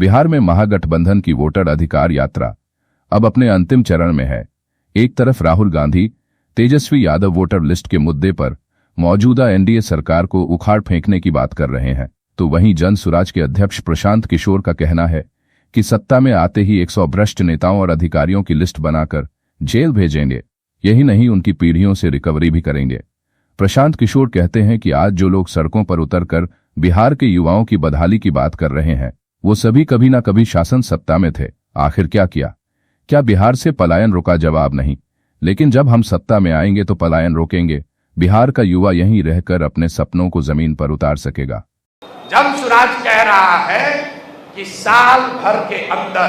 बिहार में महागठबंधन की वोटर अधिकार यात्रा अब अपने अंतिम चरण में है। एक तरफ राहुल गांधी, तेजस्वी यादव वोटर लिस्ट के मुद्दे पर मौजूदा एनडीए सरकार को उखाड़ फेंकने की बात कर रहे हैं, तो वहीं जन सुराज के अध्यक्ष प्रशांत किशोर का कहना है कि सत्ता में आते ही 100 भ्रष्ट नेताओं और अधिकारियों की लिस्ट बनाकर जेल भेजेंगे। यही नहीं, उनकी पीढ़ियों से रिकवरी भी करेंगे। प्रशांत किशोर कहते हैं कि आज जो लोग सड़कों पर उतरकर बिहार के युवाओं की बदहाली की बात कर रहे हैं, वो सभी कभी ना कभी शासन सत्ता में थे। आखिर क्या किया? क्या बिहार से पलायन रुका? जवाब नहीं। लेकिन जब हम सत्ता में आएंगे तो पलायन रोकेंगे। बिहार का युवा यहीं रहकर अपने सपनों को जमीन पर उतार सकेगा। जन सुराज कह रहा है कि साल भर के अंदर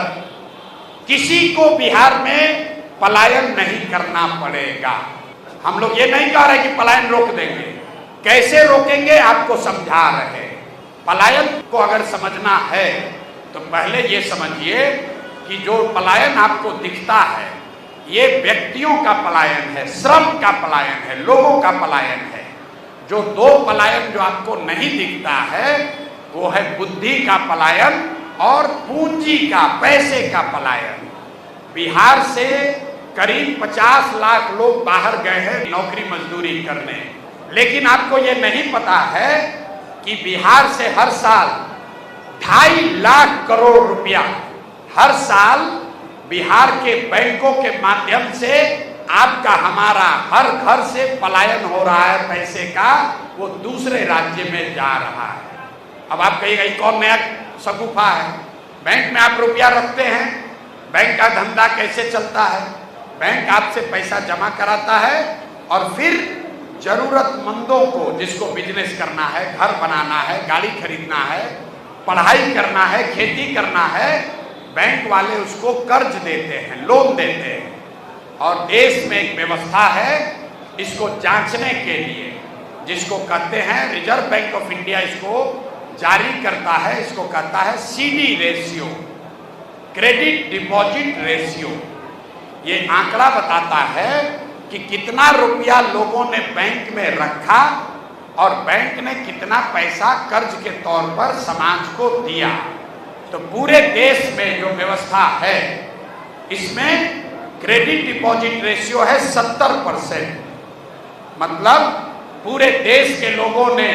किसी को बिहार में पलायन नहीं करना पड़ेगा। हम लोग ये नहीं कह रहे कि पलायन रोक देंगे। कैसे रोकेंगे आपको समझा रहे। पलायन को अगर समझना है तो पहले ये समझिए कि जो पलायन आपको दिखता है ये व्यक्तियों का पलायन है, श्रम का पलायन है, लोगों का पलायन है। जो दो पलायन जो आपको नहीं दिखता है वो है बुद्धि का पलायन और पूंजी का, पैसे का पलायन। बिहार से करीब 50 लाख लोग बाहर गए हैं नौकरी मजदूरी करने, लेकिन आपको ये नहीं पता है कि बिहार से हर साल 2.5 लाख करोड़ रुपया हर साल बिहार के बैंकों के माध्यम से आपका, हमारा हर घर से पलायन हो रहा है पैसे का, वो दूसरे राज्य में जा रहा है। अब आप कहिएगा ये कौन नया शगुफा है? बैंक में आप रुपया रखते हैं, बैंक का धंधा कैसे चलता है? बैंक आपसे पैसा जमा कराता है और फिर जरूरतमंदों को, जिसको बिजनेस करना है, घर बनाना है, गाड़ी खरीदना है, पढ़ाई करना है, खेती करना है, बैंक वाले उसको कर्ज देते हैं, लोन देते हैं। और देश में एक व्यवस्था है इसको जांचने के लिए, जिसको कहते हैं रिजर्व बैंक ऑफ इंडिया इसको जारी करता है, इसको कहता है CD ratio, credit deposit ratio. ये आंकड़ा बताता है कि कितना रुपया लोगों ने बैंक में रखा और बैंक ने कितना पैसा कर्ज के तौर पर समाज को दिया। तो पूरे देश में जो व्यवस्था है इसमें क्रेडिट डिपॉजिट रेशियो है 70%। मतलब पूरे देश के लोगों ने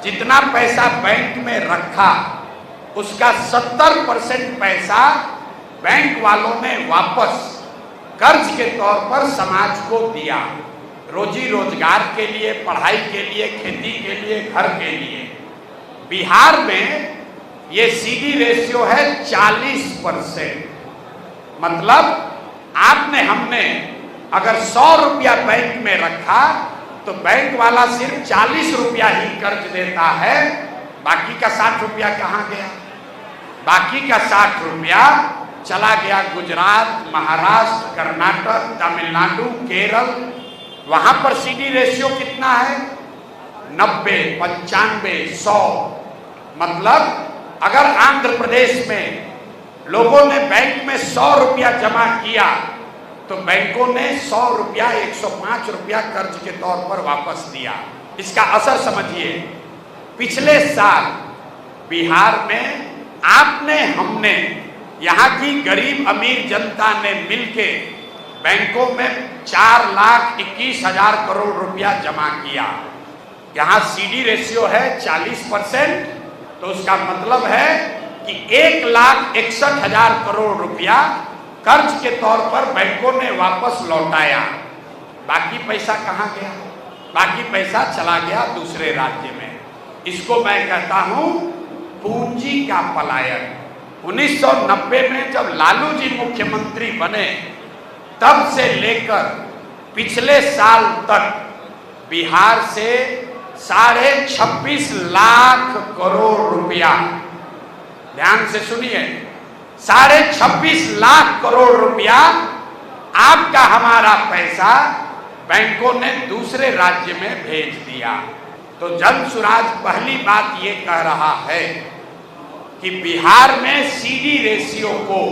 जितना पैसा बैंक में रखा उसका 70% पैसा बैंक वालों ने वापस कर्ज के तौर पर समाज को दिया, रोजी रोजगार के लिए, पढ़ाई के लिए, खेती के लिए, घर के लिए। बिहार में ये सीडी रेशियो है 40%। मतलब हमने अगर 100 रुपया बैंक में रखा तो बैंक वाला सिर्फ 40 रुपया ही कर्ज देता है, बाकी का 60 रुपया कहाँ गया? बाकी का 60 रुपया चला गया गुजरात, महाराष्ट्र, कर्नाटक, तमिलनाडु, केरल। वहां पर सीडी रेशियो कितना है? 90, 95, 100। मतलब अगर आंध्र प्रदेश में लोगों ने बैंक में 100 रुपया जमा किया तो बैंकों ने 100 रुपया, 105 रुपया कर्ज के तौर पर वापस दिया। इसका असर समझिए। पिछले साल बिहार में आपने, हमने, यहाँ की गरीब अमीर जनता ने मिलके बैंकों में 4,21,000 करोड़ रुपया जमा किया। यहाँ सीडी रेशियो है 40%, तो उसका मतलब है कि 1,61,000 करोड़ रुपया कर्ज के तौर पर बैंकों ने वापस लौटाया। बाकी पैसा कहाँ गया? बाकी पैसा चला गया दूसरे राज्य में। इसको मैं कहता हूं पूंजी का पलायन। 1990 में जब लालू जी मुख्यमंत्री बने तब से लेकर पिछले साल तक बिहार से 26.5 लाख करोड़ रुपया, ध्यान से सुनिए, 26.5 लाख करोड़ रुपया आपका, हमारा पैसा बैंकों ने दूसरे राज्य में भेज दिया। तो जन सुराज पहली बात ये कह रहा है कि बिहार में सीडी रेशियो को,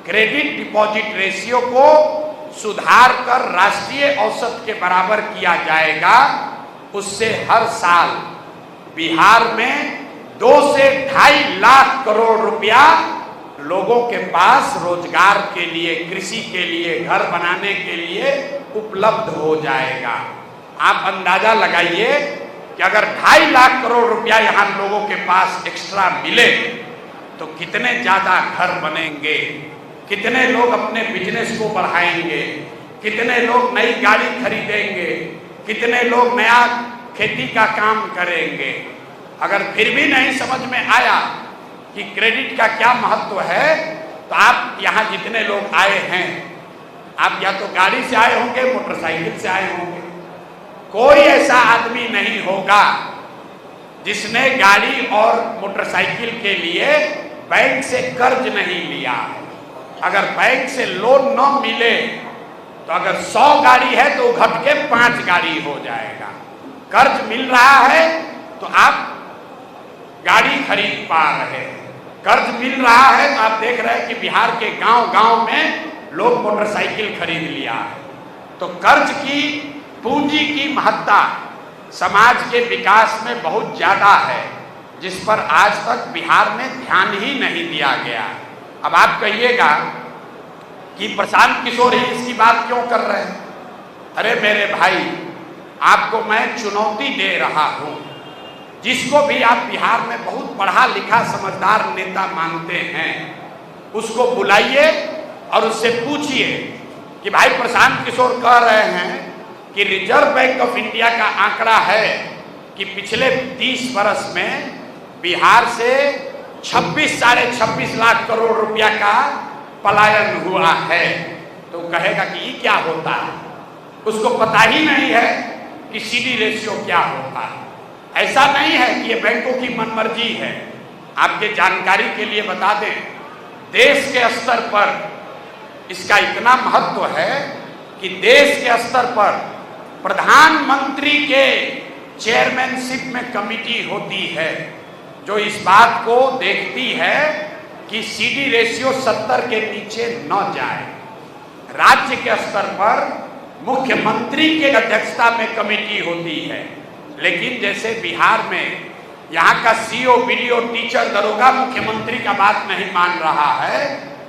क्रेडिट डिपॉजिट रेशियो को सुधार कर राष्ट्रीय औसत के बराबर किया जाएगा। उससे हर साल बिहार में 2 से 2.5 लाख करोड़ रुपया लोगों के पास रोजगार के लिए, कृषि के लिए, घर बनाने के लिए उपलब्ध हो जाएगा। आप अंदाजा लगाइए कि अगर 2.5 लाख करोड़ रुपया यहां लोगों के पास एक्स्ट्रा मिले तो कितने ज्यादा घर बनेंगे, कितने लोग अपने बिजनेस को बढ़ाएंगे, कितने लोग नई गाड़ी खरीदेंगे, कितने लोग नया खेती का काम करेंगे। अगर फिर भी नहीं समझ में आया कि क्रेडिट का क्या महत्व है, तो आप यहाँ जितने लोग आए हैं, आप या तो गाड़ी से आए होंगे, मोटरसाइकिल से आए होंगे। कोई ऐसा आदमी नहीं होगा जिसने गाड़ी और मोटरसाइकिल के लिए बैंक से कर्ज नहीं लिया। अगर बैंक से लोन न मिले तो अगर 100 गाड़ी है तो घट के 5 गाड़ी हो जाएगा। कर्ज मिल रहा है तो आप गाड़ी खरीद पा रहे हैं। कर्ज मिल रहा है तो आप देख रहे हैं कि बिहार के गांव-गांव में लोग मोटरसाइकिल खरीद लिया है। तो कर्ज की, पूंजी की महत्ता समाज के विकास में बहुत ज्यादा है, जिस पर आज तक बिहार में ध्यान ही नहीं दिया गया। अब आप कहिएगा कि प्रशांत किशोर ही इसकी बात क्यों कर रहे हैं? अरे मेरे भाई, आपको मैं चुनौती दे रहा हूं। जिसको भी आप बिहार में बहुत पढ़ा लिखा समझदार नेता मानते हैं, उसको बुलाइए और उससे पूछिए कि भाई प्रशांत किशोर कह रहे हैं कि रिजर्व बैंक ऑफ इंडिया का आंकड़ा है कि पिछले 30 वर्ष में बिहार से 26 साढ़े 26 लाख करोड़ रुपया का पलायन हुआ है। तो कहेगा कि ये क्या होता है, उसको पता ही नहीं है कि सीडी रेशियो क्या होता है। ऐसा नहीं है कि ये बैंकों की मनमर्जी है। आपके जानकारी के लिए बता दें, देश के स्तर पर इसका इतना महत्व है कि देश के स्तर पर प्रधानमंत्री के चेयरमैनशिप में कमेटी होती है जो इस बात को देखती है कि सीडी रेशियो 70 के नीचे न जाए। राज्य के स्तर पर मुख्यमंत्री के अध्यक्षता में कमेटी होती है, लेकिन जैसे बिहार में यहाँ का सीओ, बीडीओ, टीचर, दरोगा मुख्यमंत्री का बात नहीं मान रहा है,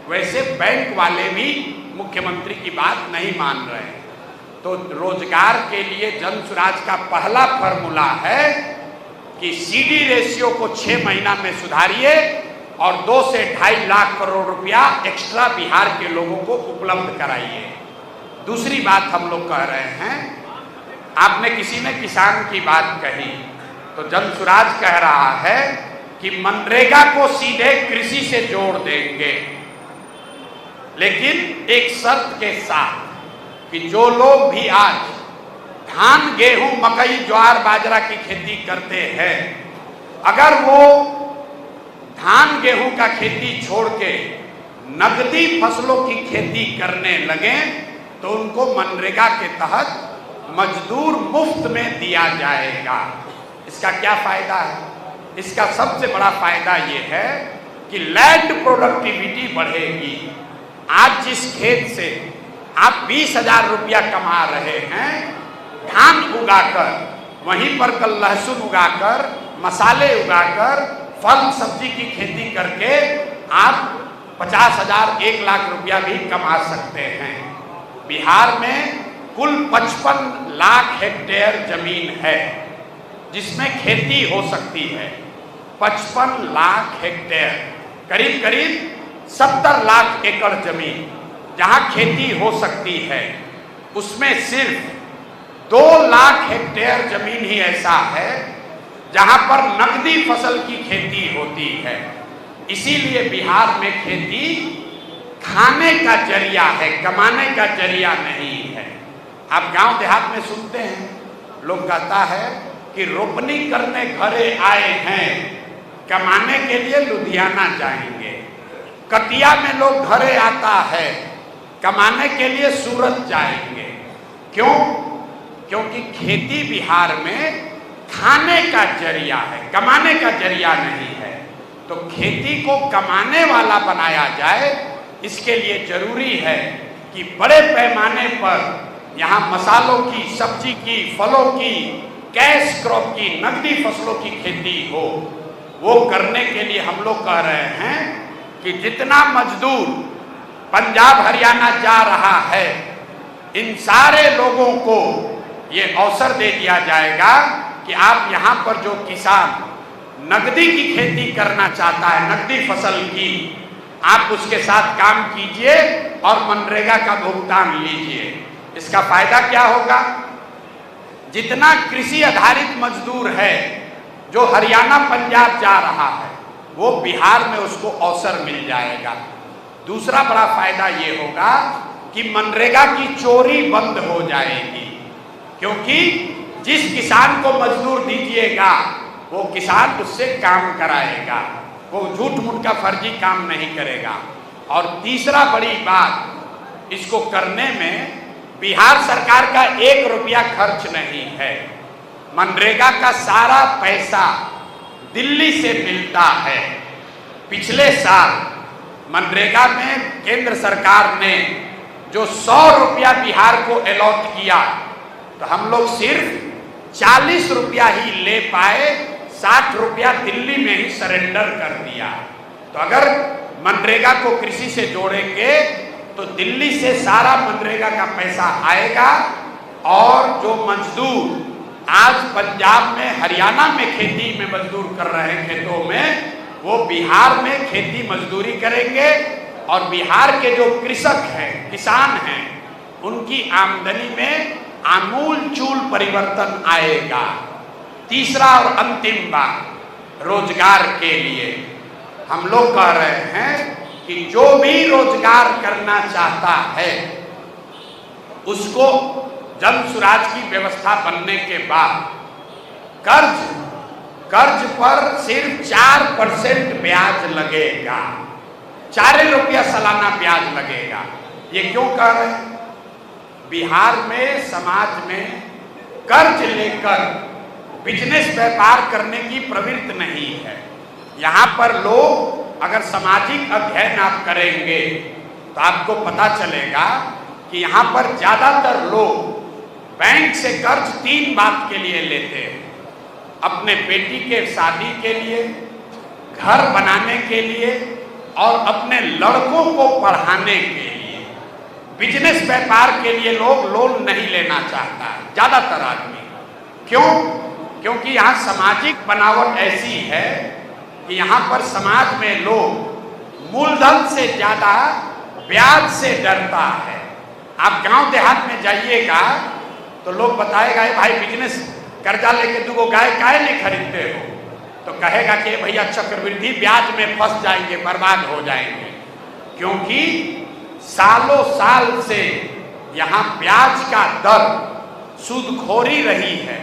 वैसे बैंक वाले भी मुख्यमंत्री की बात नहीं मान रहे हैं। तो रोजगार के लिए जन स्वराज का पहला फॉर्मूला है कि सीडी रेशियो को 6 महीना में सुधारिए और 2 से 2.5 लाख करोड़ रुपया एक्स्ट्रा बिहार के लोगों को उपलब्ध कराइए। दूसरी बात हम लोग कह रहे हैं, आपने किसी ने किसान की बात कही, तो जन स्वराज कह रहा है कि मनरेगा को सीधे कृषि से जोड़ देंगे, लेकिन एक शर्त के साथ कि जो लोग भी आज धान, गेहूं, मकई, ज्वार, बाजरा की खेती करते हैं, अगर वो धान गेहूं का खेती छोड़ के नकदी फसलों की खेती करने लगे तो उनको मनरेगा के तहत मजदूर मुफ्त में दिया जाएगा। इसका क्या फायदा है? इसका सबसे बड़ा फायदा ये है कि लैंड प्रोडक्टिविटी बढ़ेगी। आज जिस खेत से आप 20,000 रुपया कमा रहे हैं धान उगाकर, वहीं पर कल लहसुन उगाकर, मसाले उगाकर, फल सब्जी की खेती करके आप 50,000, 1 लाख रुपया भी कमा सकते हैं। बिहार में कुल 55 लाख हेक्टेयर जमीन है जिसमें खेती हो सकती है। 55 लाख हेक्टेयर, करीब करीब 70 लाख एकड़ जमीन जहां खेती हो सकती है, उसमें सिर्फ 2 लाख हेक्टेयर जमीन ही ऐसा है जहां पर नकदी फसल की खेती होती है। इसीलिए बिहार में खेती खाने का जरिया है, कमाने का जरिया नहीं है। आप गांव देहात में सुनते हैं, लोग कहता है कि रोपनी करने घरे आए हैं, कमाने के लिए लुधियाना जाएंगे। कटिया में लोग घरे आता है, कमाने के लिए सूरत जाएंगे। क्यों? क्योंकि खेती बिहार में खाने का जरिया है, कमाने का जरिया नहीं है। तो खेती को कमाने वाला बनाया जाए, इसके लिए जरूरी है कि बड़े पैमाने पर यहाँ मसालों की, सब्जी की, फलों की, कैश क्रॉप की, नकदी फसलों की खेती हो। वो करने के लिए हम लोग कह रहे हैं कि जितना मजदूर पंजाब हरियाणा जा रहा है, इन सारे लोगों को ये अवसर दे दिया जाएगा कि आप यहाँ पर जो किसान नकदी की खेती करना चाहता है, नकदी फसल की, आप उसके साथ काम कीजिए और मनरेगा का भुगतान लीजिए। इसका फायदा क्या होगा? जितना कृषि आधारित मजदूर है जो हरियाणा पंजाब जा रहा है, वो बिहार में उसको अवसर मिल जाएगा। दूसरा बड़ा फायदा ये होगा कि मनरेगा की चोरी बंद हो जाएगी, क्योंकि जिस किसान को मजदूर दीजिएगा वो किसान उससे काम कराएगा, वो झूठ मूठ का फर्जी काम नहीं करेगा। और तीसरा बड़ी बात, इसको करने में बिहार सरकार का 1 रुपया खर्च नहीं है। मनरेगा का सारा पैसा दिल्ली से मिलता है। पिछले साल मनरेगा में केंद्र सरकार ने जो 100 रुपया बिहार को अलॉट किया, तो हम लोग सिर्फ 40 रुपया ही ले पाए, 60 रुपया दिल्ली में ही सरेंडर कर दिया। तो अगर मनरेगा को कृषि से जोड़ेंगे तो दिल्ली से सारा मनरेगा का पैसा आएगा, और जो मजदूर आज पंजाब में हरियाणा में खेती में मजदूर कर रहे हैं खेतों में, वो बिहार में खेती मजदूरी करेंगे, और बिहार के जो कृषक हैं, किसान हैं, उनकी आमदनी में आमूल चूल परिवर्तन आएगा। तीसरा और अंतिम बात, रोजगार के लिए हम लोग कह रहे हैं कि जो भी रोजगार करना चाहता है उसको जन सुराज की व्यवस्था बनने के बाद कर्ज पर सिर्फ 4% ब्याज लगेगा, 4 रुपया सालाना ब्याज लगेगा। ये क्यों कह रहे हैं? बिहार में समाज में कर्ज लेकर बिजनेस व्यापार करने की प्रवृत्ति नहीं है। यहाँ पर लोग, अगर सामाजिक अध्ययन आप करेंगे तो आपको पता चलेगा कि यहाँ पर ज्यादातर लोग बैंक से कर्ज 3 बात के लिए लेते हैं: अपने बेटी के शादी के लिए, घर बनाने के लिए, और अपने लड़कों को पढ़ाने के लिए। बिजनेस व्यापार के लिए लोग लोन नहीं लेना चाहता है ज्यादातर आदमी। क्यों? क्योंकि यहाँ सामाजिक बनावट ऐसी है कि यहाँ पर समाज में लोग मूलधन से ज्यादा ब्याज से डरता है। आप गांव देहात में जाइएगा तो लोग बताएगा, भाई बिजनेस कर्जा लेके 2 गाय काहे नहीं खरीदते हो? तो कहेगा कि भैया चक्रवृद्धि ब्याज में फंस जाएंगे, बर्बाद हो जाएंगे। क्योंकि सालों साल से यहाँ ब्याज का दर सूदखोरी रही है।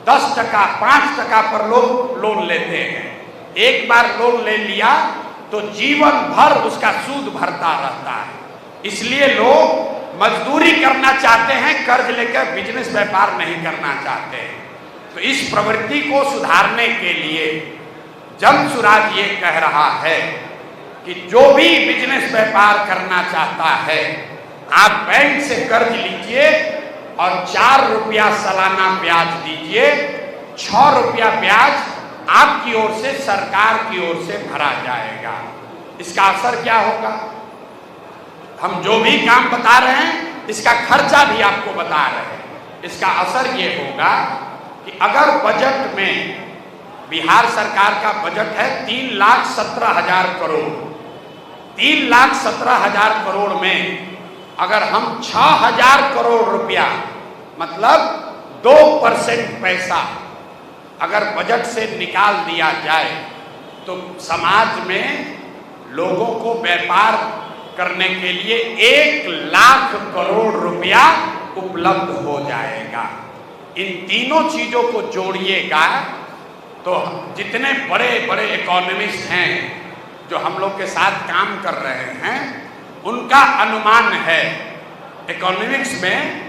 10%, 5% पर लोग लोन लेते हैं। एक बार लोन ले लिया तो जीवन भर उसका सूद भरता रहता है। इसलिए लोग मजदूरी करना चाहते हैं, कर्ज लेकर बिजनेस व्यापार नहीं करना चाहते हैं। तो इस प्रवृत्ति को सुधारने के लिए जन सुराज ये कह रहा है कि जो भी बिजनेस व्यापार करना चाहता है, आप बैंक से कर्ज लीजिए और 4 रुपया सालाना ब्याज दीजिए। 6 रुपया ब्याज आपकी ओर से, सरकार की ओर से भरा जाएगा। इसका असर क्या होगा? हम जो भी काम बता रहे हैं इसका खर्चा भी आपको बता रहे हैं। इसका असर ये होगा कि अगर बजट में, बिहार सरकार का बजट है 3,17,000 करोड़, 3,17,000 करोड़ में अगर हम 6,000 करोड़ रुपया, मतलब 2% पैसा अगर बजट से निकाल दिया जाए तो समाज में लोगों को व्यापार करने के लिए 1 लाख करोड़ रुपया उपलब्ध हो जाएगा। इन तीनों चीजों को जोड़िएगा तो जितने बड़े बड़े इकोनॉमिस्ट हैं जो हम लोग के साथ काम कर रहे हैं, उनका अनुमान है। इकोनॉमिक्स में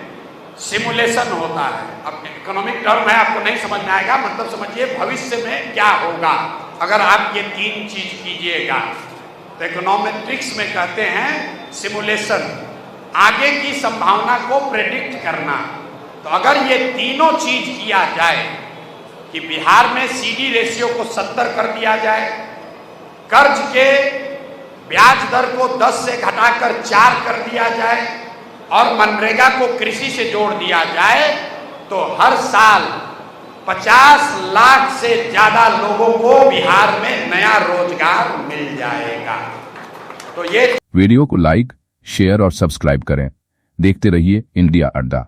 सिमुलेशन होता है। अब इकोनॉमिक टर्म है, आपको नहीं समझ में आएगा, मतलब समझिए भविष्य में क्या होगा अगर आप ये 3 चीज कीजिएगा। तो इकोनॉमेट्रिक्स में कहते हैं सिमुलेशन, आगे की संभावना को प्रेडिक्ट करना। तो अगर ये तीनों चीज किया जाए कि बिहार में सीडी रेशियो को 70 कर दिया जाए, कर्ज के ब्याज दर को 10 से घटाकर 4 कर दिया जाए और मनरेगा को कृषि से जोड़ दिया जाए, तो हर साल 50 लाख से ज्यादा लोगों को बिहार में नया रोजगार मिल जाएगा। तो ये वीडियो को लाइक, शेयर और सब्सक्राइब करें। देखते रहिए इंडिया अड्डा।